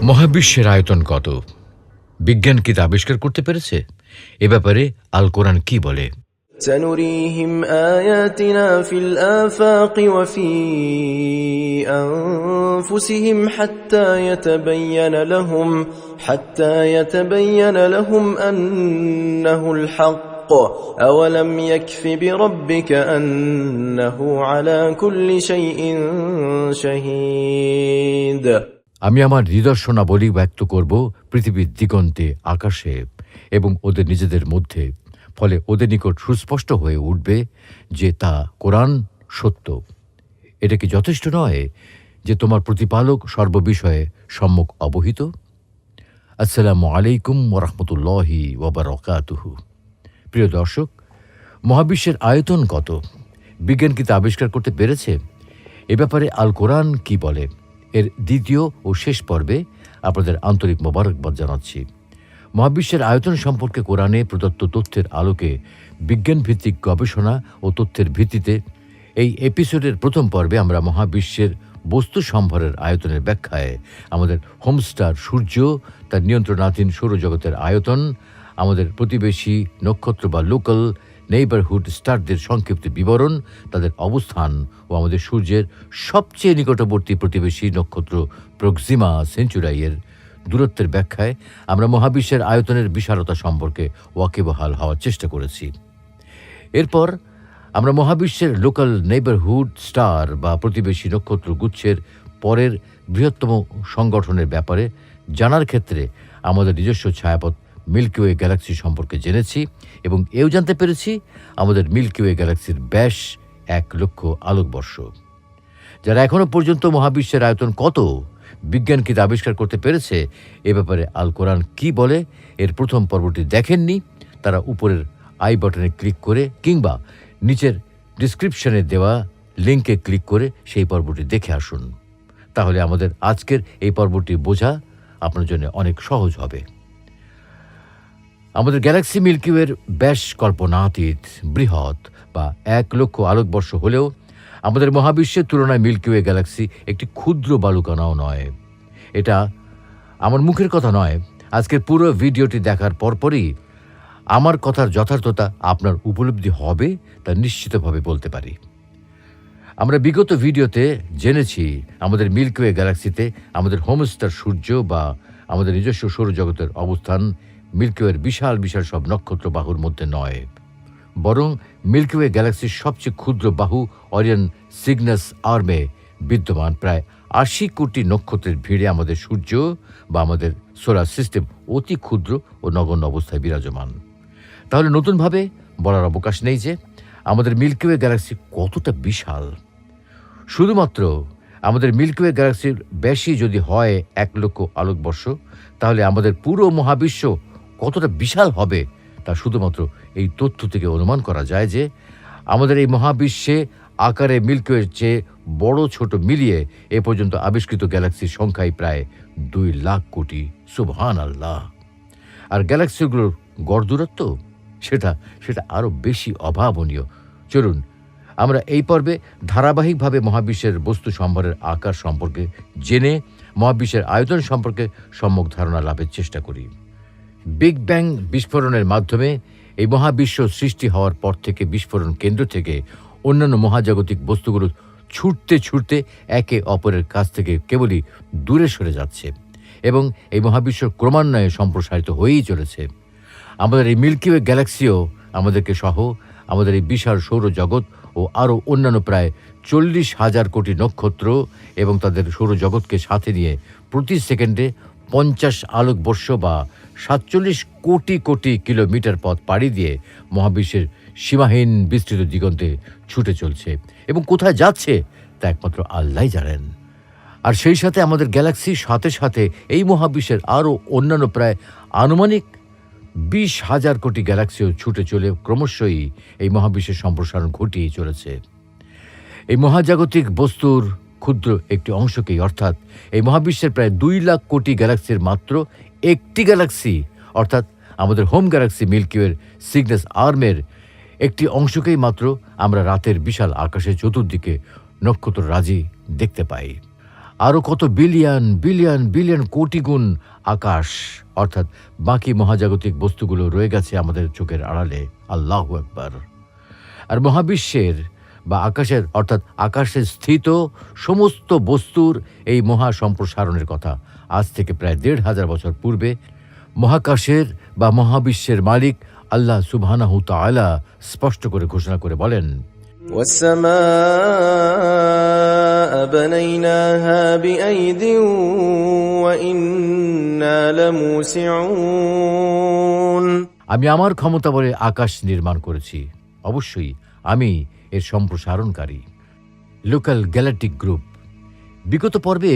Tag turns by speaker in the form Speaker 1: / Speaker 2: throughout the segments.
Speaker 1: মহাবিশ্বের আয়তন কত? বিজ্ঞান কি তা আবিষ্কার করতে পেরেছে? এ ব্যাপারে আল কোরআন কি বলে?
Speaker 2: سنريهم آياتنا في الآفاق وفي أنفسهم حتى يتبين لهم أنه الحق أولم يكف بربك أنه على كل شيء شهيد।
Speaker 1: আমি আমার নিদর্শনাবলী ব্যক্ত করব পৃথিবীর দিগন্তে, আকাশে এবং ওদের নিজেদের মধ্যে। ফলে ওদের নিকট সুস্পষ্ট হয়ে উঠবে যে তা কোরআন সত্য। এটা কি যথেষ্ট নয় যে তোমার প্রতিপালক সর্ববিষয়ে সম্যক অবহিত? আসসালামু আলাইকুম ওয়া রাহমাতুল্লাহি ওয়া বারাকাতুহু। প্রিয় দর্শক, মহাবিশ্বের আয়তন কত? বিজ্ঞান কি তা আবিষ্কার করতে পেরেছে? এ ব্যাপারে আল কোরআন কি বলে? এর দ্বিতীয় ও শেষ পর্বে আপনাদের আন্তরিক মোবারকবাদ জানাচ্ছি। মহাবিশ্বের আয়তন সম্পর্কে কোরআনে প্রদত্ত তথ্যের আলোকে বিজ্ঞানভিত্তিক গবেষণা ও তথ্যের ভিত্তিতে এই এপিসোডের প্রথম পর্বে আমরা মহাবিশ্বের বস্তু সম্ভারের আয়তনের ব্যাখ্যায় আমাদের হোমস্টার সূর্য, তার নিয়ন্ত্রণাধীন সৌরজগতের আয়তন, আমাদের প্রতিবেশী নক্ষত্র বা লোকাল নেইবারহুড স্টারদের সংক্ষিপ্ত বিবরণ, তাদের অবস্থান ও আমাদের সূর্যের সবচেয়ে নিকটবর্তী প্রতিবেশী নক্ষত্র প্রক্সিমা সেঞ্চুরাইয়ের দূরত্বের ব্যাখ্যায় আমরা মহাবিশ্বের আয়তনের বিশালতা সম্পর্কে ওয়াকিবহাল হওয়ার চেষ্টা করেছি। এরপর আমরা মহাবিশ্বের লোকাল নেইবারহুড স্টার বা প্রতিবেশী নক্ষত্র গুচ্ছের পরের বৃহত্তম সংগঠনের ব্যাপারে জানার ক্ষেত্রে আমাদের নিজস্ব ছায়াপথ মিল্কিওয়ে গ্যালাক্সি সম্পর্কে জেনেছি এবং এও জানতে পেরেছি আমাদের মিল্কিওয়ে গ্যালাক্সির ব্যাস 1,00,000 আলোকবর্ষ। যারা এখনও পর্যন্ত মহাবিশ্বের আয়তন কত বিজ্ঞান কি তা আবিষ্কার করতে পেরেছে, এ ব্যাপারে আল কোরআন কি বলে এর প্রথম পর্বটি দেখেননি, তারা উপরের আই বাটনে ক্লিক করে কিংবা নিচের ডিসক্রিপশনে দেওয়া লিঙ্কে ক্লিক করে সেই পর্বটি দেখে আসুন। তাহলে আমাদের আজকের এই পর্বটি বোঝা আপনার জন্য অনেক সহজ হবে। আমাদের গ্যালাক্সি মিল্কিওয়ের ব্যাস কল্পনাতীত, বৃহৎ বা 1,00,000 আলোকবর্ষ হলেও আমাদের মহাবিশ্বের তুলনায় মিল্কিওয়ে গ্যালাক্সি একটি ক্ষুদ্র বালুকণাও নয়। এটা আমার মুখের কথা নয়, আজকের পুরো ভিডিওটি দেখার পরপরই আমার কথার যথার্থতা আপনার উপলব্ধি হবে তা নিশ্চিতভাবে বলতে পারি। আমরা বিগত ভিডিওতে জেনেছি আমাদের মিল্কিওয়ে গ্যালাক্সিতে আমাদের হোমস্টার সূর্য বা আমাদের নিজস্ব সৌরজগতের অবস্থান মিল্কিওয়ের বিশাল বিশাল সব নক্ষত্র বাহুর মধ্যে নয়, বরং মিল্কিওয়ে গ্যালাক্সির সবচেয়ে ক্ষুদ্র বাহু অরিয়ন সিগনাস আর্মে বিদ্যমান প্রায় 80 কোটি নক্ষত্রের ভিড়ে আমাদের সূর্য বা আমাদের সোলার সিস্টেম অতি ক্ষুদ্র ও নগণ্য অবস্থায় বিরাজমান। তাহলে নতুনভাবে বলার অবকাশ নেই যে আমাদের মিল্কিওয়ে গ্যালাক্সি কতটা বিশাল। শুধুমাত্র আমাদের মিল্কিওয়ে গ্যালাক্সির ব্যাসই যদি হয় 1,00,000 আলোকবর্ষ, তাহলে আমাদের পুরো মহাবিশ্ব কতটা বিশাল হবে তা শুধুমাত্র এই তথ্য থেকে অনুমান করা যায় যে আমাদের এই মহাবিশ্বে আকারে মিল্কিওয়ের চেয়ে বড় ছোট মিলিয়ে এ পর্যন্ত আবিষ্কৃত গ্যালাক্সির সংখ্যাই প্রায় 2,00,000 কোটি। সুবহানাল্লাহ। আর গ্যালাক্সিগুলোর গড় দূরত্ব সেটা আরও বেশি অভাবনীয়। চলুন আমরা এই পর্বে ধারাবাহিকভাবে মহাবিশ্বের বস্তু সম্ভারের আকার সম্পর্কে জেনে মহাবিশ্বের আয়তন সম্পর্কে সম্যক ধারণা লাভের চেষ্টা করি। বিগ ব্যাং বিস্ফোরণের মাধ্যমে এই মহাবিশ্ব সৃষ্টি হওয়ার পর থেকে বিস্ফোরণ কেন্দ্র থেকে অন্যান্য মহাজাগতিক বস্তুগুলো ছুটতে ছুটতে একে অপরের কাছ থেকে কেবলই দূরে সরে যাচ্ছে এবং এই মহাবিশ্ব ক্রমান্বয়ে সম্প্রসারিত হয়েই চলেছে। আমাদের এই মিল্কিওয়ে গ্যালাক্সিও আমাদেরকে সহ আমাদের এই বিশাল সৌরজগৎ ও আরও অন্যান্য প্রায় 40,000 কোটি নক্ষত্র এবং তাদের সৌরজগৎকে সাথে নিয়ে প্রতি সেকেন্ডে 50 আলোকবর্ষ বা 47 কোটি কোটি কিলোমিটার পথ পাড়ি দিয়ে মহাবিশ্বের সীমাহীন বিস্তৃত দিগন্তে ছুটে চলছে এবং কোথায় যাচ্ছে তা একমাত্র আল্লাহই জানেন। আর সেই সাথে আমাদের গ্যালাক্সির সাথে সাথে এই মহাবিশ্বের আরও অন্যান্য প্রায় আনুমানিক 20,000 কোটি গ্যালাক্সিও ছুটে চলে ক্রমশই এই মহাবিশ্বের সম্প্রসারণ ঘটিয়ে চলেছে। এই মহাজাগতিক বস্তুর ক্ষুদ্র একটি অংশকেই, অর্থাৎ এই মহাবিশ্বের প্রায় 2,00,000 কোটি গ্যালাক্সির মাত্র একটি গ্যালাক্সি, অর্থাৎ আমাদের হোম গ্যালাক্সি মিল্কিওয়ের সিগনাস আর্মের একটি অংশকেই মাত্র আমরা রাতের বিশাল আকাশের চতুর্দিকে নক্ষত্ররাজি দেখতে পাই। আরও কত বিলিয়ন বিলিয়ন বিলিয়ন কোটি গুণ আকাশ অর্থাৎ বাকি মহাজাগতিক বস্তুগুলো রয়ে গেছে আমাদের চোখের আড়ালে। আল্লাহু আকবার। আর মহাবিশ্বের বা আকাশের অর্থাৎ আকাশে স্থিত সমস্ত বস্তুর এই মহা সম্প্রসারণের কথা আজ থেকে প্রায় ১৫০০ বছর পূর্বে মহাকাশের বা মহাবিশ্বের মালিক আল্লাহ সুবহানাহু তাআলা স্পষ্ট করে ঘোষণা করে বলেন,
Speaker 2: والسماء بنيناها بأيد وإنا لموسعون।
Speaker 1: আমি আমার ক্ষমতা বলে আকাশ নির্মাণ করেছি, অবশ্যই আমি এর সম্প্রসারণকারী। Local galactic group. বিগত পর্বে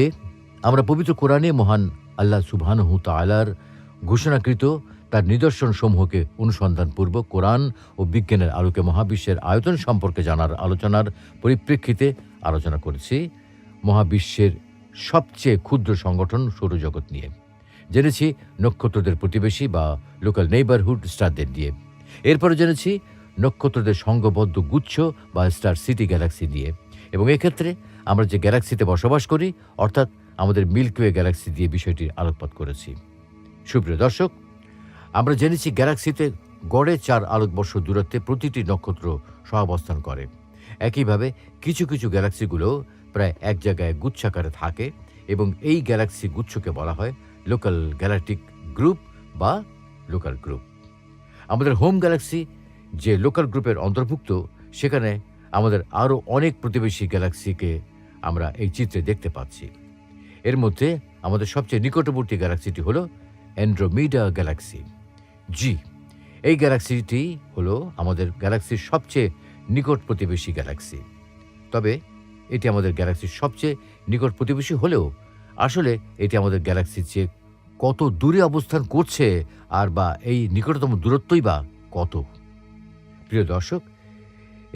Speaker 1: আমরা পবিত্র কোরআনে মহান আল্লাহ সুবহানাহু তাআলার ঘোষণাকৃত তার নিদর্শন সমূহকে অনুসন্ধানপূর্বক কোরআন ও বিজ্ঞানের আলোকে মহাবিশ্বের আয়তন সম্পর্কে জানার আলোচনার পরিপ্রেক্ষিতে আলোচনা করেছি মহাবিশ্বের সবচেয়ে ক্ষুদ্র সংগঠন সৌরজগৎ নিয়ে। জেনেছি নক্ষত্রদের প্রতিবেশী বা লোকাল নেইবারহুড স্টারদের দিয়ে। এরপরে জেনেছি নক্ষত্রদের সংঘবদ্ধ গুচ্ছ বা স্টার সিটি গ্যালাক্সি দিয়ে, এবং এক্ষেত্রে আমরা যে গ্যালাক্সিতে বসবাস করি অর্থাৎ আমাদের মিল্কিওয়ে গ্যালাক্সি দিয়ে বিষয়টির আলোকপাত করেছি। সুপ্রিয় দর্শক, আমরা জেনেছি গ্যালাক্সিতে গড়ে ৪ আলোকবর্ষ দূরত্বে প্রতিটি নক্ষত্র সহাবস্থান করে। একইভাবে কিছু কিছু গ্যালাক্সিগুলো প্রায় এক জায়গায় গুচ্ছাকারে থাকে এবং এই গ্যালাক্সি গুচ্ছকে বলা হয় লোকাল গ্যালাকটিক গ্রুপ বা লোকাল গ্রুপ। আমাদের হোম গ্যালাক্সি যে লোকাল গ্রুপের অন্তর্ভুক্ত, সেখানে আমাদের আরও অনেক প্রতিবেশী গ্যালাক্সিকে আমরা এই চিত্রে দেখতে পাচ্ছি। এর মধ্যে আমাদের সবচেয়ে নিকটবর্তী গ্যালাক্সিটি হলো অ্যান্ড্রোমিডা গ্যালাক্সি। জি, এই গ্যালাক্সিটি হলো আমাদের গ্যালাক্সির সবচেয়ে নিকট প্রতিবেশী গ্যালাক্সি। তবে এটি আমাদের গ্যালাক্সির সবচেয়ে নিকট প্রতিবেশী হলেও আসলে এটি আমাদের গ্যালাক্সির চেয়ে কত দূরে অবস্থান করছে আর বা এই নিকটতম দূরত্বই বা কত। প্রিয় দর্শক,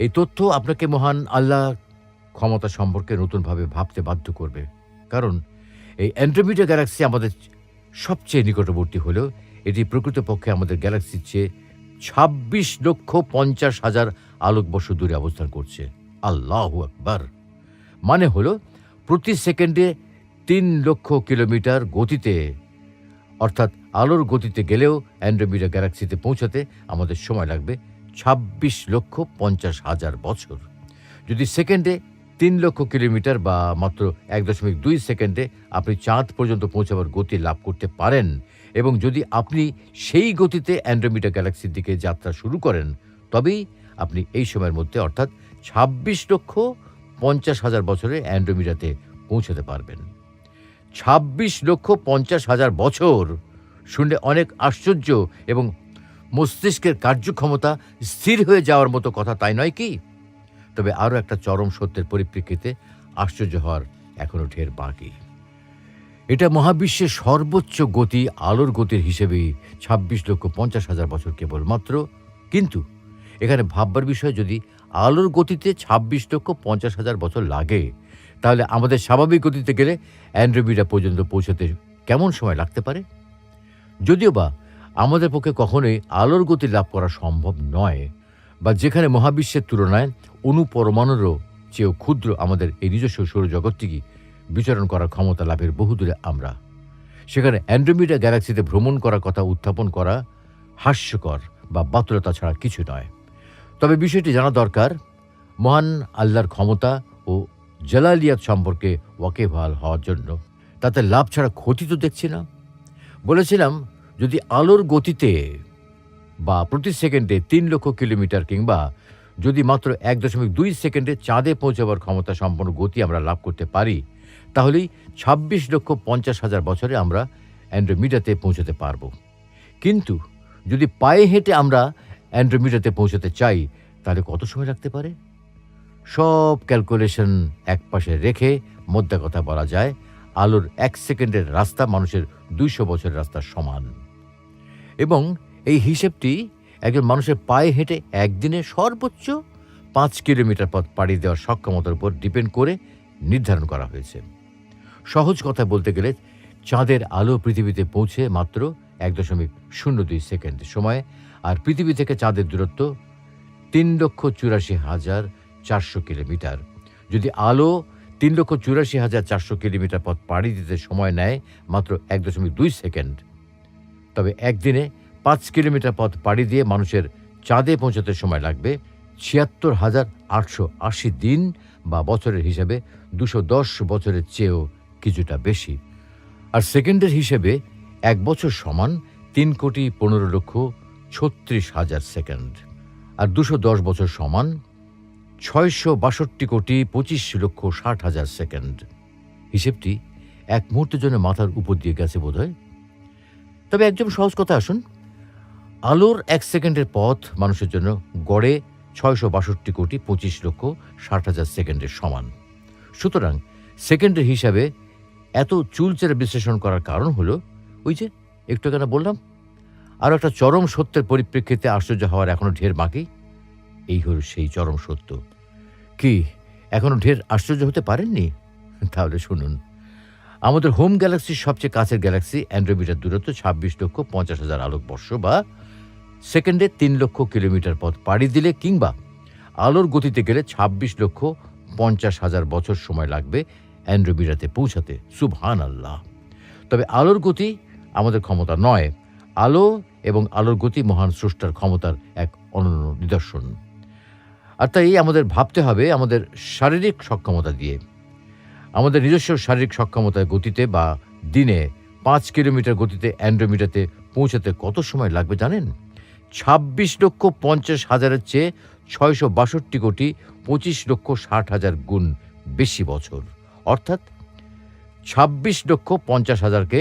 Speaker 1: এই তথ্য আপনাকে মহান আল্লাহ ক্ষমতা সম্পর্কে নতুনভাবে ভাবতে বাধ্য করবে, কারণ এই অ্যান্ড্রোমিডা গ্যালাক্সি আমাদের সবচেয়ে নিকটবর্তী হলেও এটি প্রকৃতপক্ষে আমাদের গ্যালাক্সির চেয়ে ২৬,৫০,০০০ আলোকবর্ষ দূরে অবস্থান করছে। আল্লাহু আকবার। মানে হলো প্রতি সেকেন্ডে ৩ লক্ষ কিলোমিটার গতিতে অর্থাৎ আলোর গতিতে গেলেও অ্যান্ড্রোমিডা গ্যালাক্সিতে পৌঁছাতে আমাদের সময় লাগবে ২৬,৫০,০০০ বছর। যদি সেকেন্ডে ৩ লক্ষ কিলোমিটার বা মাত্র ১.২ সেকেন্ডে আপনি চাঁদ পর্যন্ত পৌঁছাবার গতি লাভ করতে পারেন এবং যদি আপনি সেই গতিতে অ্যান্ড্রোমিডা গ্যালাক্সির দিকে যাত্রা শুরু করেন, তবেই আপনি এই সময়ের মধ্যে অর্থাৎ ২৬,৫০,০০০ বছরে অ্যান্ড্রোমিডাতে পৌঁছাতে পারবেন। ২৬,৫০,০০০ বছর শুনলে অনেক আশ্চর্য এবং মস্তিষ্কের কার্যক্ষমতা স্থির হয়ে যাওয়ার মতো কথা, তাই নয় কি? তবে আরও একটা চরম সত্যের পরিপ্রেক্ষিতে আশ্চর্য হওয়ার এখনও ঢের বাকি। এটা মহাবিশ্বের সর্বোচ্চ গতি আলোর গতির হিসেবেই ২৬,৫০,০০০ বছর কেবলমাত্র। কিন্তু এখানে ভাববার বিষয়, যদি আলোর গতিতে ২৬,৫০,০০০ বছর লাগে, তাহলে আমাদের স্বাভাবিক গতিতে গেলে অ্যান্ড্রোমিডা পর্যন্ত পৌঁছাতে কেমন সময় লাগতে পারে? যদিও বা আমাদের পক্ষে কখনোই আলোর গতি লাভ করা সম্ভব নয়, বা যেখানে মহাবিশ্বের তুলনায় অণুপরমাণুরও চেয়েও ক্ষুদ্র আমাদের এই নিজস্ব সৌরজগৎটিকে বিচরণ করার ক্ষমতা লাভের বহুদূরে আমরা, সেখানে অ্যান্ড্রোমিডা গ্যালাক্সিতে ভ্রমণ করার কথা উত্থাপন করা হাস্যকর বা বাতুলতা ছাড়া কিছু নয়। তবে বিষয়টি জানা দরকার মহান আল্লাহর ক্ষমতা ও জালালিয়াত সম্পর্কে ওয়াকিবহাল হওয়ার জন্য। তাতে লাভ ছাড়া ক্ষতি তো দেখছি না। বলেছিলাম, যদি আলোর গতিতে বা প্রতি সেকেন্ডে ৩ লক্ষ কিলোমিটার কিংবা যদি মাত্র ১.২ সেকেন্ডে চাঁদে পৌঁছাবার ক্ষমতা সম্পন্ন গতি আমরা লাভ করতে পারি, তাহলেই ২৬,৫০,০০০ বছরে আমরা অ্যান্ড্রোমিডাতে পৌঁছাতে পারব। কিন্তু যদি পায়ে হেঁটে আমরা অ্যান্ড্রোমিডাতে পৌঁছাতে চাই, তাহলে কত সময় লাগতে পারে? সব ক্যালকুলেশন একপাশে রেখে মোদ্দা কথা বলা যায়, আলোর ১ সেকেন্ডের রাস্তা মানুষের ২০০ বছরের রাস্তার সমান। এবং এই হিসেবটি একজন মানুষের পায়ে হেঁটে একদিনে সর্বোচ্চ ৫ কিলোমিটার পথ পাড়ি দেওয়ার সক্ষমতার উপর ডিপেন্ড করে নির্ধারণ করা হয়েছে। সহজ কথা বলতে গেলে চাঁদের আলো পৃথিবীতে পৌঁছে মাত্র ১.০২ সেকেন্ড সময়, আর পৃথিবী থেকে চাঁদের দূরত্ব ৩,৮৪,৪০০ কিলোমিটার। যদি আলো 3,84,400 কিলোমিটার পথ পাড়ি দিতে সময় নেয় মাত্র 1.2 সেকেন্ড। তবে একদিনে 5 কিলোমিটার পথ পাড়ি দিয়ে মানুষের চাঁদে পৌঁছাতে সময় লাগবে 76,880 দিন, বা বছরের হিসাবে 210 বছরের চেয়েও কিছুটা বেশি। আর সেকেন্ডের হিসেবে 1 বছর সমান 3,15,36,000 সেকেন্ড, আর 210 বছর সমান 662,25,60,000 সেকেন্ড। হিসেবটি এক মুহূর্তের জন্য মাথার উপর দিয়ে গেছে বোধহয়। তবে একদম সহজ কথা আসুন, আলোর 1 সেকেন্ডের পথ মানুষের জন্য গড়ে 662,25,60,000 সেকেন্ডের সমান। সুতরাং সেকেন্ডের হিসাবে এত চুলচেরা বিশ্লেষণ করার কারণ হলো ওই যে একটু আগে বললাম, আরও একটা চরম সত্যের পরিপ্রেক্ষিতে আশ্চর্য হওয়ার এখনো ঢের বাকি। এই হল সেই চরম সত্য। কি এখনো ঢের আশ্চর্য হতে পারেননি? তাহলে শুনুন, আমাদের হোম গ্যালাক্সির সবচেয়ে কাছের গ্যালাক্সি অ্যান্ড্রোমিটার দূরত্ব 26,50,000 আলোকবর্ষ, বা সেকেন্ডে 3 লক্ষ কিলোমিটার পথ পাড়ি দিলে কিংবা আলোর গতিতে গেলে 26,50,000 বছর সময় লাগবে অ্যান্ড্রোমিটাতে পৌঁছাতে। সুবহানাল্লাহ! তবে আলোর গতি আমাদের ক্ষমতা নয়। আলো এবং আলোর গতি মহান স্রষ্টার ক্ষমতার এক অনন্য নিদর্শন। আর তাই আমাদের ভাবতে হবে আমাদের শারীরিক সক্ষমতা দিয়ে। আমাদের নিজস্ব শারীরিক সক্ষমতার গতিতে বা দিনে 5 কিলোমিটার গতিতে অ্যান্ড্রোমিটাতে পৌঁছাতে কত সময় লাগবে জানেন? 26,50,000 চেয়ে 662,25,60,000 গুণ বেশি বছর। অর্থাৎ 26,50,000কে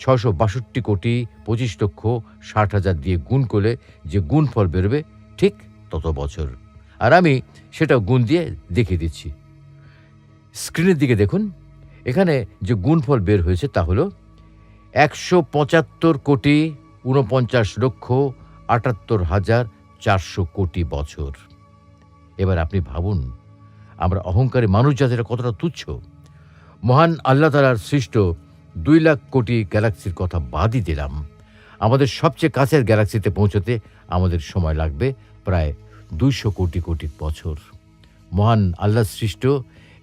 Speaker 1: 662,25,60,000 দিয়ে গুণ করলে যে গুণফল বেরোবে ঠিক তত বছর। আর আমি সেটা গুণ দিয়ে দেখিয়ে দিচ্ছি। স্ক্রিনের দিকে দেখুন, এখানে যে গুণফল বের হয়েছে তা হল 175,49,78,400 কোটি বছর। এবার আপনি ভাবুন, আমরা অহংকারী মানুষ জাতিরা কতটা তুচ্ছ। মহান আল্লাহ তাআলার সৃষ্ট 2 লাখ কোটি গ্যালাক্সির কথা বাদই দিলাম, আমাদের সবচেয়ে কাছের গ্যালাক্সিতে পৌঁছতে আমাদের সময় লাগবে প্রায় 200 কোটি কোটি বছর। মহান আল্লাহ সৃষ্ট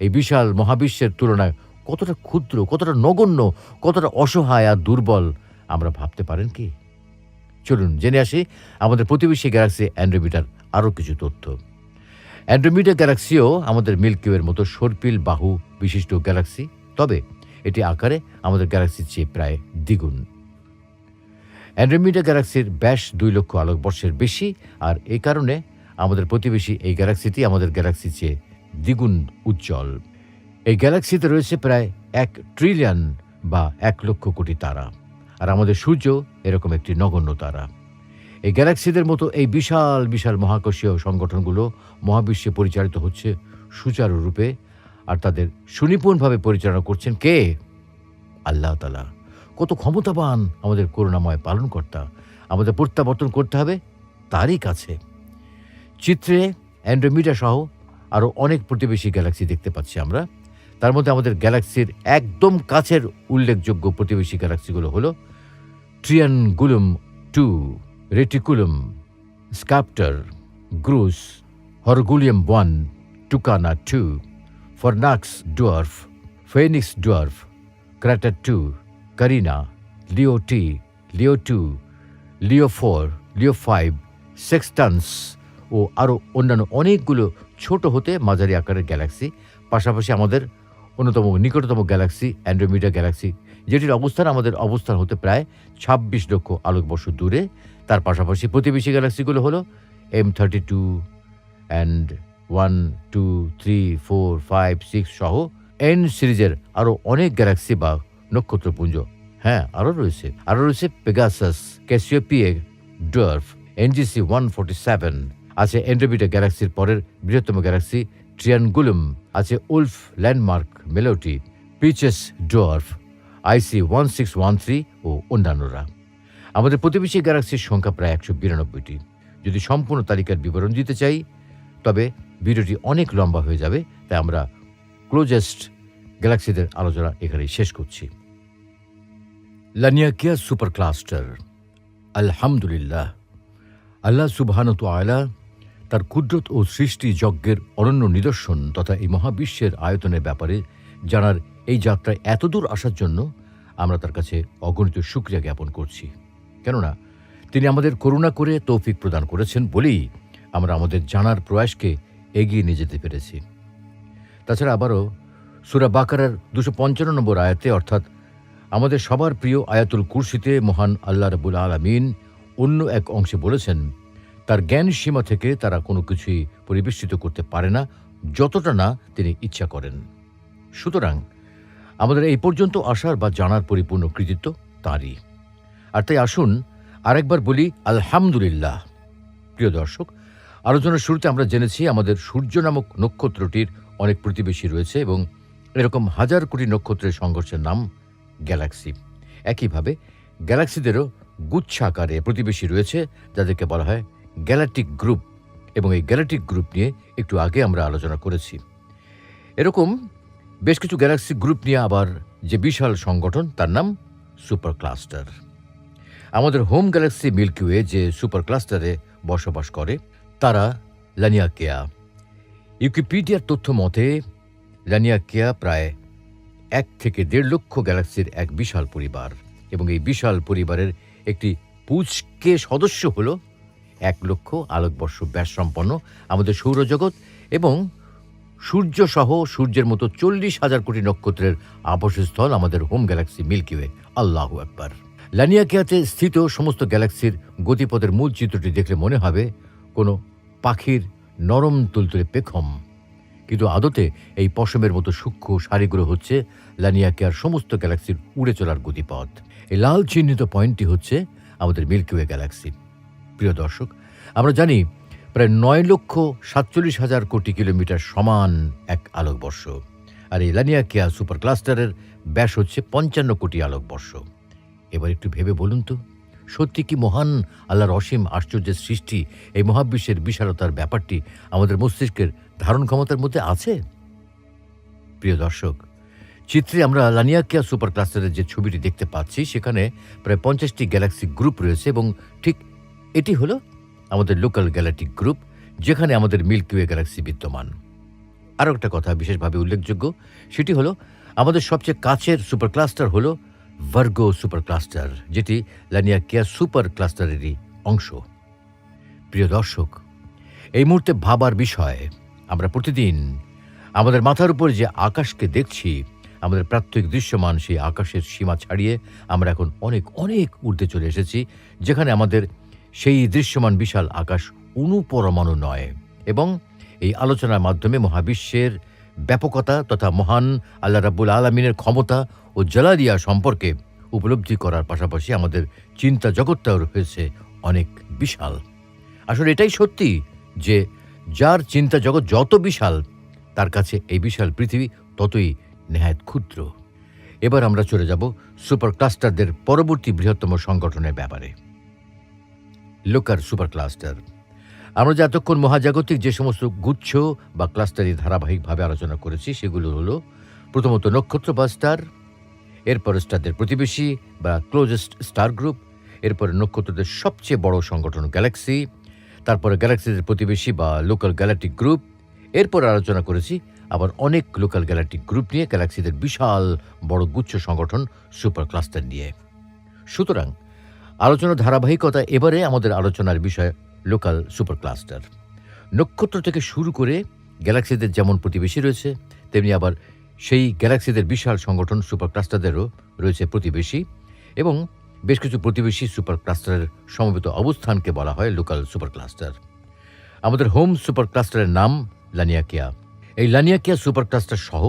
Speaker 1: এই বিশাল মহাবিশ্বের তুলনায় কতটা ক্ষুদ্র, কতটা নগণ্য, কতটা অসহায় আর দুর্বল আমরা ভাবতে পারেন কি? চলুন জেনে আসি আমাদের প্রতিবেশী গ্যালাক্সি অ্যান্ড্রোমিটার আরও কিছু তথ্য। অ্যান্ড্রোমিটা গ্যালাক্সিও আমাদের মিল্কি ওয়ের মতো সর্পিল বাহু বিশিষ্ট গ্যালাক্সি, তবে এটি আকারে আমাদের গ্যালাক্সির চেয়ে প্রায় দ্বিগুণ। অ্যান্ড্রোমিটা গ্যালাক্সির ব্যাস 2 লক্ষ আলোকবর্ষের বেশি, আর এই কারণে আমাদের প্রতিবেশী এই গ্যালাক্সিটি আমাদের গ্যালাক্সির চেয়ে দ্বিগুণ উজ্জ্বল। এই গ্যালাক্সিতে রয়েছে প্রায় 1 ট্রিলিয়ন বা 1 লক্ষ কোটি তারা, আর আমাদের সূর্য এরকম একটি নগণ্য তারা। এই গ্যালাক্সিদের মতো এই বিশাল বিশাল মহাকাশীয় সংগঠনগুলো মহাবিশ্বে পরিচালিত হচ্ছে সুচারুরূপে, আর তাদের সুনিপুণভাবে পরিচালনা করছেন কে? আল্লাহ তাআলা। কত ক্ষমতাবান আমাদের করুণাময় পালনকর্তা! আমাদের প্রত্যাবর্তন করতে হবে তারই কাছে। চিত্রে অ্যান্ড্রোমিটা সহ আরও অনেক প্রতিবেশী গ্যালাক্সি দেখতে পাচ্ছি আমরা। তার মধ্যে আমাদের গ্যালাক্সির একদম কাছের উল্লেখযোগ্য প্রতিবেশী গ্যালাক্সিগুলো হলো Triangulum 2, Reticulum, Sculptor, Grus, Horologium 1, Tucana 2, Fornax dwarf, Phoenix dwarf, Crater 2, Carina, Leo T, Leo 2, Leo 4, Leo 5, Sextans ও আরও অন্যান্য অনেকগুলো ছোট হতে মাঝারি আকারের গ্যালাক্সি। পাশাপাশি আমাদের অন্যতম নিকটতম গ্যালাক্সি অ্যান্ড্রোমিটা গ্যালাক্সি, যেটির অবস্থান আমাদের অবস্থান হতে প্রায় 26 লক্ষ আলোকবর্ষ দূরে। তার পাশাপাশি প্রতিবেশী গ্যালাক্সিগুলো হলো M32 অ্যান্ড 1, 2, 3, 4, 5, 6 সহ N সিরিজের আরও অনেক গ্যালাক্সি বা নক্ষত্রপুঞ্জ। হ্যাঁ, আরও রয়েছে পেগাসাস, ক্যাসিওপিয়া ডুয়ার্ফ, NGC 147, আছে অ্যান্ড্রোমিটা গ্যালাক্সির পরের বৃহত্তম গ্যালাক্সি ট্রিয়ানগুলাম, আছে Wolf Lundmark Melotte, Pisces dwarf, IC 1613 ও অন্যান্যরা। আমাদের প্রতিবেশী গ্যালাক্সির সংখ্যা প্রায় 192টি। যদি সম্পূর্ণ তালিকার বিবরণ দিতে চাই তবে ভিডিওটি অনেক লম্বা হয়ে যাবে, তাই আমরা ক্লোজেস্ট গ্যালাক্সিদের আলোচনা এখানেই শেষ করছি। লানিয়াকিয়া সুপার ক্লাস্টার। আলহামদুলিল্লাহ, আল্লাহ সুবহানাহু ওয়া তাআলা তার কুদরত ও সৃষ্টি যজ্ঞের অনন্য নিদর্শন তথা এই মহাবিশ্বের আয়তনের ব্যাপারে জানার এই যাত্রায় এতদূর আসার জন্য আমরা তার কাছে অগণিত শুকরিয়া জ্ঞাপন করছি। কেননা তিনি আমাদের করুণা করে তৌফিক প্রদান করেছেন বলেই আমরা আমাদের জানার প্রয়াসকে এগিয়ে নিয়ে যেতে পেরেছি। তাছাড়া আবারও সূরা বাকারার 255 নম্বর আয়াতে, অর্থাৎ আমাদের সবার প্রিয় আয়াতুল কুরসিতে মহান আল্লাহ রাব্বুল আলামিন অন্য এক অংশে বলেছেন, তার জ্ঞান সীমা থেকে তারা কোনো কিছুই পরিবেষ্টিত করতে পারে না যতটা না তিনি ইচ্ছা করেন। সুতরাং আমাদের এই পর্যন্ত আসার বা জানার পরিপূর্ণ কৃতিত্ব তাঁরই। আর তাই আসুন আরেকবার বলি আলহামদুলিল্লাহ। প্রিয় দর্শক, আলোচনার শুরুতে আমরা জেনেছি আমাদের সূর্য নামক নক্ষত্রটির অনেক প্রতিবেশী রয়েছে এবং এরকম হাজার কোটি নক্ষত্রের সংঘর্ষের নাম গ্যালাক্সি। একইভাবে গ্যালাক্সিদেরও গুচ্ছাকারে প্রতিবেশী রয়েছে যাদেরকে বলা হয় গ্যালাকটিক গ্রুপ, এবং এই গ্যালাকটিক গ্রুপ নিয়ে একটু আগে আমরা আলোচনা করেছি। এরকম বেশ কিছু গ্যালাক্সি গ্রুপ নিয়ে আবার যে বিশাল সংগঠন, তার নাম সুপার ক্লাস্টার। আমাদের হোম গ্যালাক্সি মিল্কি ওয়ে যে সুপার ক্লাস্টারে বসবাস করে তারা লানিয়াকেয়া। উইকিপিডিয়ার তথ্য মতে লানিয়াকেয়া প্রায় 1 থেকে 1.5 লক্ষ গ্যালাক্সির এক বিশাল পরিবার, এবং এই বিশাল পরিবারের একটি পুচকে সদস্য হল 1 লক্ষ আলোকবর্ষ ব্যাসসম্পন্ন আমাদের সৌরজগৎ এবং সূর্য সহ সূর্যের মতো 40,000 কোটি নক্ষত্রের আবাসস্থল আমাদের হোম গ্যালাক্সি মিল্কি ওয়ে। আল্লাহু আকবার। লানিয়াকেয়াতে স্থিত সমস্ত গ্যালাক্সির গতিপথের মূল চিত্রটি দেখলে মনে হবে কোনো পাখির নরম তুলতুলে পেখম, কিন্তু আদতে এই পশমের মতো সূক্ষ্ম সারিগুলো হচ্ছে লানিয়াকেয়ার সমস্ত গ্যালাক্সির উড়ে চলার গতিপথ। এই লাল চিহ্নিত পয়েন্টটি হচ্ছে আমাদের মিল্কি ওয়ে গ্যালাক্সি। প্রিয় দর্শক, আমরা জানি প্রায় 9,47,000 কোটি কিলোমিটার সমান এক আলোকবর্ষ, আর এই লানিয়াকেয়া সুপার ক্লাস্টারের ব্যাস হচ্ছে 55 কোটি আলোকবর্ষ। এবার একটু ভেবে বলুন তো, সত্যি কি মহান আল্লাহর অসীম আশ্চর্যের সৃষ্টি এই মহাবিশ্বের বিশালতার ব্যাপারটি আমাদের মস্তিষ্কের ধারণ ক্ষমতার মধ্যে আছে? প্রিয় দর্শক, চিত্রে আমরা লানিয়াকেয়া সুপার ক্লাস্টারের যে ছবিটি দেখতে পাচ্ছি সেখানে প্রায় 50টি গ্যালাক্সি গ্রুপ রয়েছে, এবং ঠিক এটি হলো আমাদের লোকাল গ্যালাকটিক গ্রুপ, যেখানে আমাদের মিল্কি ওয়ে গ্যালাক্সি বিদ্যমান। আরও একটা কথা বিশেষভাবে উল্লেখযোগ্য, সেটি হলো আমাদের সবচেয়ে কাছের সুপার ক্লাস্টার হলো ভার্গো সুপার ক্লাস্টার, যেটি লানিয়াকেয়া সুপার ক্লাস্টারেরই অংশ। প্রিয় দর্শক, এই মুহূর্তে ভাবার বিষয়, আমরা প্রতিদিন আমাদের মাথার উপর যে আকাশকে দেখছি, আমাদের প্রাত্যহিক দৃশ্যমান সেই আকাশের সীমা ছাড়িয়ে আমরা এখন অনেক অনেক ঊর্ধ্বে চলে এসেছি, যেখানে আমাদের সেই দৃশ্যমান বিশাল আকাশ অনুপরমাণু নয়। এবং এই আলোচনার মাধ্যমে মহাবিশ্বের ব্যাপকতা তথা মহান আল্লাহ রাব্বুল আলামিনের ক্ষমতা ও জালালিয়া সম্পর্কে উপলব্ধি করার পাশাপাশি আমাদের চিন্তা জগৎটাও হয়েছে অনেক বিশাল। আসলে এটাই সত্যি যে যার চিন্তা জগৎ যত বিশাল, তার কাছে এই বিশাল পৃথিবী ততই নেহায়েত ক্ষুদ্র। এবার আমরা চলে যাব সুপার ক্লাস্টারদের পরবর্তী বৃহত্তম সংগঠনের ব্যাপারে, লোকাল সুপার ক্লাস্টার। আমরা যে এতক্ষণ মহাজাগতিক যে সমস্ত গুচ্ছ বা ক্লাস্টারই ধারাবাহিকভাবে আলোচনা করেছি সেগুলো হলো প্রথমত নক্ষত্র বা স্টার, এরপরে স্টারদের প্রতিবেশী বা ক্লোজেস্ট স্টার গ্রুপ, এরপরে নক্ষত্রদের সবচেয়ে বড় সংগঠন গ্যালাক্সি, তারপরে গ্যালাক্সিদের প্রতিবেশী বা লোকাল গ্যালাকটিক গ্রুপ, এরপর আলোচনা করেছি আবার অনেক লোকাল গ্যালাকটিক গ্রুপ নিয়ে গ্যালাক্সিদের বিশাল বড় গুচ্ছ সংগঠন সুপার ক্লাস্টার নিয়ে। সুতরাং আলোচনার ধারাবাহিকতা, এবারে আমাদের আলোচনার বিষয় লোকাল সুপার ক্লাস্টার। নক্ষত্র থেকে শুরু করে গ্যালাক্সিদের যেমন প্রতিবেশী রয়েছে, তেমনি আবার সেই গ্যালাক্সিদের বিশাল সংগঠন সুপার ক্লাস্টারদেরও রয়েছে প্রতিবেশী, এবং বেশ কিছু প্রতিবেশী সুপার ক্লাস্টারের সমবেত অবস্থানকে বলা হয় লোকাল সুপার ক্লাস্টার। আমাদের হোম সুপার ক্লাস্টারের নাম লানিয়াকেয়া। এই লানিয়াকেয়া সুপার ক্লাস্টার সহ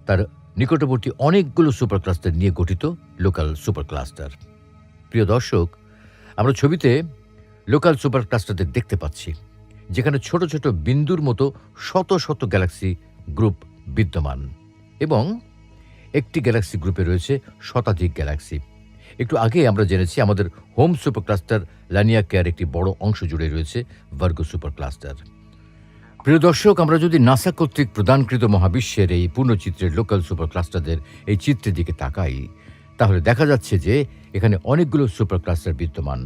Speaker 1: তার নিকটবর্তী অনেকগুলো সুপার ক্লাস্টার নিয়ে গঠিত লোকাল সুপার ক্লাস্টার। প্রিয় দর্শক, আমরা ছবিতে লোকাল সুপার ক্লাস্টারদের দেখতে পাচ্ছি, যেখানে ছোট ছোট বিন্দুর মতো শত শত গ্যালাক্সি গ্রুপ বিদ্যমান, এবং একটি গ্যালাক্সি গ্রুপে রয়েছে শতাধিক গ্যালাক্সি। একটু আগে আমরা জেনেছি আমাদের হোম সুপার ক্লাস্টার লানিয়াকেয়ার একটি বড় অংশ জুড়ে রয়েছে ভার্গো সুপার ক্লাস্টার। প্রিয় দর্শক, আমরা যদি নাসা কর্তৃক প্রদানকৃত মহাবিশ্বের এই পূর্ণচিত্রের লোকাল সুপার ক্লাস্টারদের এই চিত্রের দিকে তাকাই, তাহলে দেখা যাচ্ছে যে এখানে অনেকগুলো সুপার ক্লাস্টার বিদ্যমান,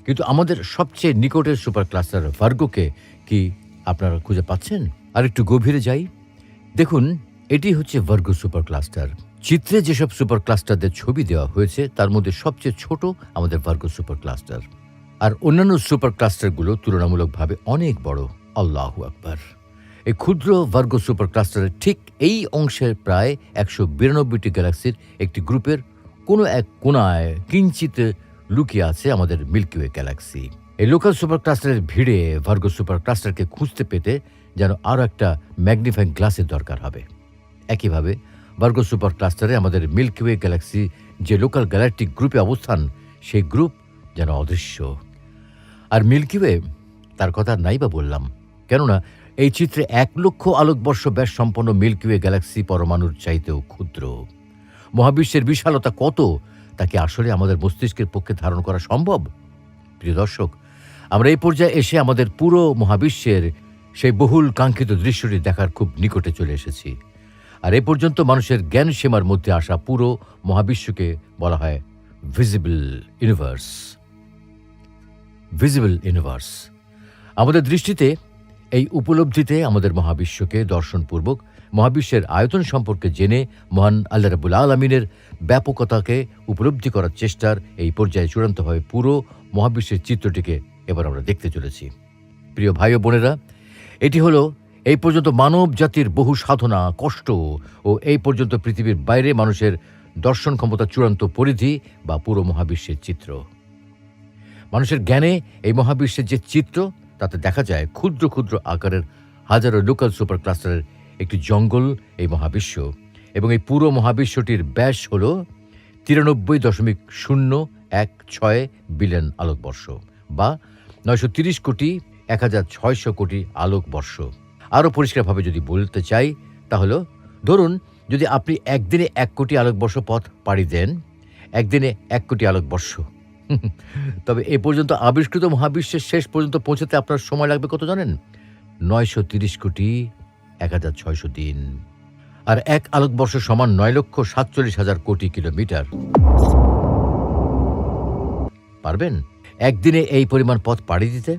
Speaker 1: কিন্তু আমাদের সবচেয়ে নিকটের সুপার ক্লাস্টার ভার্গোকে কি আপনারা খুঁজে পাচ্ছেন? আর একটু গভীরে যাই। দেখুন, এটি হচ্ছে ভার্গো সুপার ক্লাস্টার। চিত্রে যেসব সুপার ক্লাস্টারদের ছবি দেওয়া হয়েছে তার মধ্যে সবচেয়ে ছোট আমাদের ভার্গো সুপার ক্লাস্টার। আর অন্যান্য সুপার ক্লাস্টারগুলো তুলনামূলকভাবে অনেক বড়। আল্লাহু আকবার! এই ক্ষুদ্র ভার্গো সুপার ক্লাস্টারের ঠিক এই অংশের প্রায় 192টি গ্যালাক্সির একটি গ্রুপের কোনো এক কোণায় কিঞ্চিত লুকিয়ে আছে আমাদের মিল্কি ওয়ে গ্যালাক্সি। এই লোকাল সুপার ক্লাস্টারের ভিড়ে ভার্গো সুপার ক্লাস্টারকে খুঁজতে পেতে যেন আরও একটা ম্যাগনিফাইং গ্লাসের দরকার হবে। একইভাবে ভার্গো সুপার ক্লাস্টারে আমাদের মিল্কি ওয়ে গ্যালাক্সি যে লোকাল গ্যালাকটিক গ্রুপে অবস্থান, সেই গ্রুপ যেন অদৃশ্য। আর মিল্কি ওয়ে, তার কথা নাই বা বললাম, কেননা এই চিত্রে 1 লক্ষ আলোকবর্ষ ব্যাস সম্পন্ন মিল্কি ওয়ে গ্যালাক্সি পরমাণুর চাইতেও ক্ষুদ্র। মহাবিশ্বের বিশালতা কত তা কি আসলে আমাদের মস্তিষ্কের পক্ষে ধারণ করা সম্ভব? প্রিয় দর্শক, আমরা এই পর্যায়ে এসে আমাদের পুরো মহাবিশ্বের সেই বহুল কাঙ্ক্ষিত দৃশ্যটি দেখার খুব নিকটে চলে এসেছি। আর এ পর্যন্ত মানুষের জ্ঞান সীমার মধ্যে আসা পুরো মহাবিশ্বকে বলা হয় ভিজিবল ইউনিভার্স। Visible universe. আমাদের দৃষ্টিতে এই উপলব্ধিতে আমাদের মহাবিশ্বকে দর্শনপূর্বক মহাবিশ্বের আয়তন সম্পর্কে জেনে মহান আল্লাহ রাব্বুল আলামিনের ব্যাপকতাকে উপলব্ধি করার চেষ্টার এই পর্যায়ে চূড়ান্তভাবে পুরো মহাবিশ্বের চিত্রটিকে এবার আমরা দেখতে চলেছি। প্রিয় ভাই ও বোনেরা, এটি হলো এই পর্যন্ত মানব জাতির বহু সাধনা, কষ্ট ও এই পর্যন্ত পৃথিবীর বাইরে মানুষের দর্শন ক্ষমতার চূড়ান্ত পরিধি বা পুরো মহাবিশ্বের চিত্র। মানুষের জ্ঞানে এই মহাবিশ্বের যে চিত্র, তাতে দেখা যায় ক্ষুদ্র ক্ষুদ্র আকারের হাজারো লোকাল সুপার ক্লাস্টারের একটি জঙ্গল এই মহাবিশ্ব, এবং এই পুরো মহাবিশ্বটির ব্যাস হল 93.016 বিলিয়ন আলোকবর্ষ বা 930 কোটি 1600 কোটি আলোকবর্ষ। আরও পরিষ্কারভাবে যদি বলতে চাই, তাহলে ধরুন যদি আপনি একদিনে 1 কোটি আলোকবর্ষ পথ পাড়ি দেন, একদিনে 1 কোটি আলোকবর্ষ, তবে এ পর্যন্ত আবিষ্কৃত মহাবিশ্বের শেষ পর্যন্ত পৌঁছতে আপনার সময় লাগবে কত জানেন? 930 কোটি 1600 দিন। আর 1 আলোকবর্ষ সমান 9,47,000 কোটি কিলোমিটার। পারবেন একদিনে এই পরিমাণ পথ পাড়ি দিতে?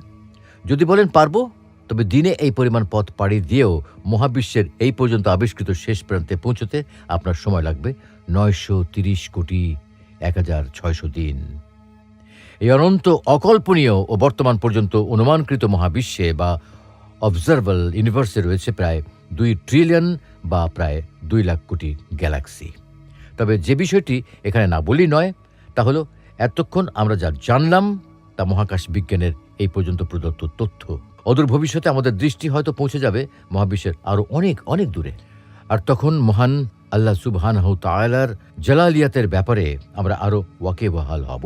Speaker 1: যদি বলেন পারবো, তবে দিনে এই পরিমাণ পথ পাড়ি দিয়েও মহাবিশ্বের এই পর্যন্ত আবিষ্কৃত শেষ প্রান্তে পৌঁছতে আপনার সময় লাগবে 930 কোটি 1600 দিন। এই অনন্ত, অকল্পনীয় ও বর্তমান পর্যন্ত অনুমানকৃত মহাবিশ্বে বা অবজারভেবল ইউনিভার্সে রয়েছে প্রায় 2 ট্রিলিয়ন বা প্রায় 2 লাখ কোটি গ্যালাক্সি। তবে যে বিষয়টি এখানে না বললেই নয়, তা হলো এতক্ষণ আমরা যা জানলাম তা মহাকাশ বিজ্ঞানের এই পর্যন্ত প্রদত্ত তথ্য। অদূর ভবিষ্যতে আমাদের দৃষ্টি হয়তো পৌঁছে যাবে মহাবিশ্বের আরও অনেক অনেক দূরে। আর তখন মহান আল্লাহ সুবহানাহু তাআলার জালালিয়াতের ব্যাপারে আমরা আরও ওয়াকিবহাল হব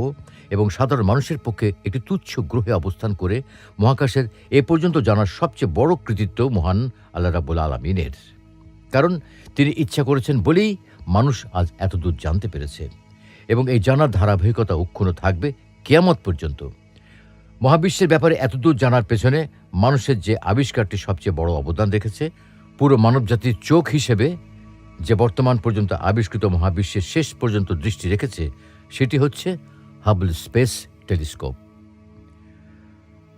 Speaker 1: এবং সাধারণ মানুষের পক্ষে একটি তুচ্ছ গ্রহে অবস্থান করে মহাকাশের এ পর্যন্ত জানার সবচেয়ে বড় কৃতিত্ব মহান আল্লাহ রাব্বুল আলামিনের। কারণ তিনি ইচ্ছা করেছেন বলেই মানুষ আজ এতদূর জানতে পেরেছে, এবং এই জানার ধারাবাহিকতা অক্ষুণ্ণ থাকবে কিয়ামত পর্যন্ত। মহাবিশ্বের ব্যাপারে এতদূর জানার পেছনে মানুষের যে আবিষ্কারটি সবচেয়ে বড় অবদান রেখেছে, পুরো মানবজাতির চোখ হিসেবে যে বর্তমান পর্যন্ত আবিষ্কৃত মহাবিশ্বের শেষ পর্যন্ত দৃষ্টি রেখেছে, সেটি হচ্ছে হাবল স্পেস টেলিস্কোপ।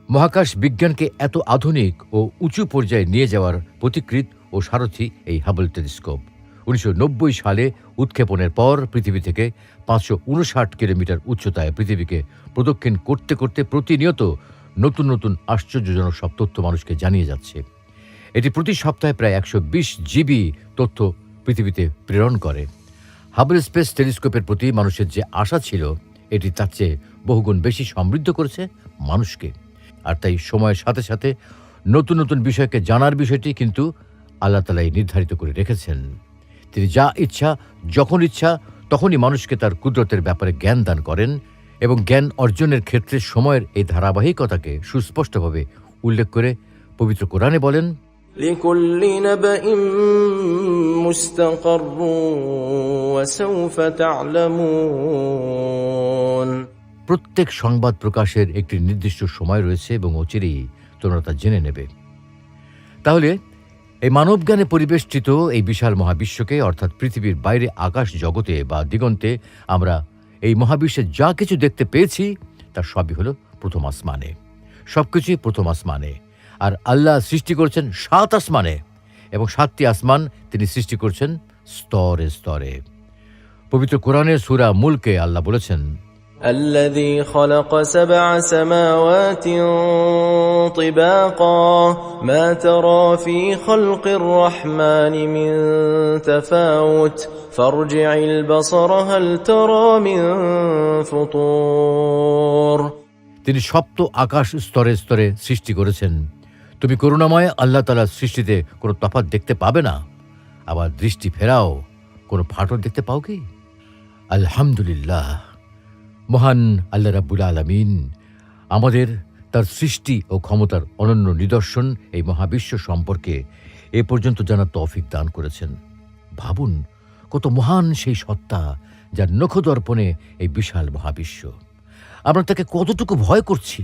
Speaker 1: মহাকাশ বিজ্ঞানকে এত আধুনিক ও উঁচু পর্যায়ে নিয়ে যাওয়ার পথিকৃৎ ও সারথি এই হাবল টেলিস্কোপ। 1990 সালে উৎক্ষেপণের পর পৃথিবী থেকে 559 কিলোমিটার উচ্চতায় পৃথিবীকে প্রদক্ষিণ করতে করতে প্রতিনিয়ত নতুন নতুন আশ্চর্যজনক সব তথ্য মানুষকে জানিয়ে যাচ্ছে। এটি প্রতি সপ্তাহে প্রায় 120 জিবি তথ্য পৃথিবীতে প্রেরণ করে। হাবল স্পেস টেলিস্কোপের প্রতি মানুষের যে আশা ছিল, এটি তার চেয়ে বহুগুণ বেশি সমৃদ্ধ করেছে মানুষকে। আর তাই সময়ের সাথে সাথে নতুন নতুন বিষয়কে জানার বিষয়টি কিন্তু আল্লাহ তাআলাই নির্ধারিত করে রেখেছেন। তিনি যা ইচ্ছা, যখন ইচ্ছা তখনই মানুষকে তার কুদরতের ব্যাপারে জ্ঞান দান করেন, এবং জ্ঞান অর্জনের ক্ষেত্রে সময়ের এই ধারাবাহিকতাকে সুস্পষ্টভাবে উল্লেখ করে পবিত্র কোরআনে বলেন,
Speaker 2: لكل نبأ مستقر وسوف تعلمون।
Speaker 1: প্রত্যেক সংবাদ প্রকাশের একটি নির্দিষ্ট সময় রয়েছে এবং অচিরেই তোমরা তা জেনে নেবে। তাহলে এই মানবজ্ঞানে পরিবেষ্টিত এই বিশাল মহাবিশ্বকে, অর্থাৎ পৃথিবীর বাইরে আকাশ জগতে বা দিগন্তে আমরা এই মহাবিশ্বে যা কিছু দেখতে পেয়েছি তার সবই হলো প্রথম আসমানে। সবকিছুই প্রথম আসমানে। আর আল্লাহ সৃষ্টি করেছেন 7 আসমানে, এবং 7টি আসমান তিনি সৃষ্টি করছেন স্তরে স্তরে। পবিত্র কোরআনের সূরা মুলকে আল্লাহ বলেছেন,
Speaker 2: الذي خلق 7 سماوات طباقا ما ترى في خلق الرحمن من تفاوت فارجع البصر هل ترى من فطور।
Speaker 1: তিনি সপ্ত আকাশ স্তরে স্তরে সৃষ্টি করেছেন। তুমি করুণাময় আল্লাহ তাআলার সৃষ্টিতে কোনো তফাৎ দেখতে পাবে না। আবার দৃষ্টি ফেরাও, কোনো ফাটল দেখতে পাও কি? আলহামদুলিল্লাহ, মহান আল্লাহ রাব্বুল আলামিন আমাদের তার সৃষ্টি ও ক্ষমতার অনন্য নিদর্শন এই মহাবিশ্ব সম্পর্কে এ পর্যন্ত জানার তৌফিক দান করেছেন। ভাবুন, কত মহান সেই সত্তা যার নখদর্পণে এই বিশাল মহাবিশ্ব। আমরা তাকে কতটুকু ভয় করছি,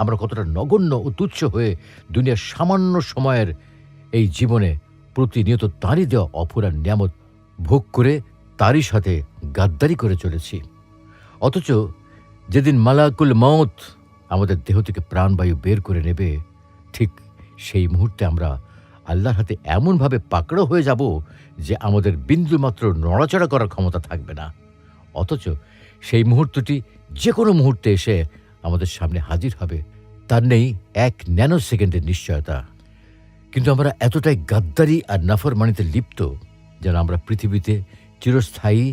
Speaker 1: আমরা কতটা নগণ্য ও তুচ্ছ হয়ে দুনিয়ার সামান্য সময়ের এই জীবনে প্রতিনিয়ত তাঁরই দেওয়া অফুরান নিয়ামত ভোগ করে তারই সাথে গাদ্দারি করে চলেছি। অথচ যেদিন মালাকুল মউত আমাদের দেহ থেকে প্রাণবায়ু বের করে নেবে, ঠিক সেই মুহূর্তে আমরা আল্লাহর হাতে এমনভাবে পাকড়াও হয়ে যাব যে আমাদের বিন্দুমাত্র নড়াচড়া করার ক্ষমতা থাকবে না। অথচ সেই মুহূর্তটি যে কোনো মুহূর্তে এসে আমাদের সামনে হাজির হবে, তার নেই 1 ন্যানো সেকেন্ডের নিশ্চয়তা। কিন্তু আমরা এতটাই গাদ্দারি আর নাফরমানিতে লিপ্ত যেন আমরা পৃথিবীতে চিরস্থায়ী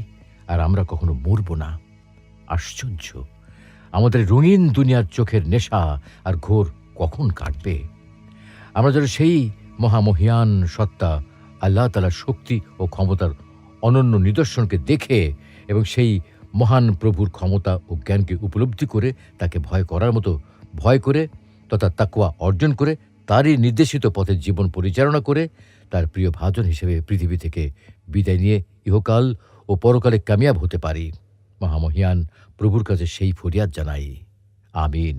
Speaker 1: আর আমরা কখনো মরব না। আশ্চর্য, আমাদের রঙিন দুনিয়ার চোখের নেশা আর ঘোর কখন কাটবে? আমরা যেন সেই মহামহিয়ান সত্তা আল্লাহ তাআলার শক্তি ও ক্ষমতার অনন্য নিদর্শনকে দেখে এবং সেই মহান প্রভুর ক্ষমতা ও জ্ঞানকে উপলব্ধি করে তাকে ভয় করার মতো ভয় করে তথা তাকওয়া অর্জন করে তারই নির্দেশিত পথে জীবন পরিচালনা করে তার প্রিয় ভাজন হিসেবে পৃথিবী থেকে বিদায় নিয়ে ইহকাল ও পরকালে কামিয়াব হতে পারি। মহামহিয়ান প্রভুর কাছে সেই ফরিয়াদ জানাই। আমিন।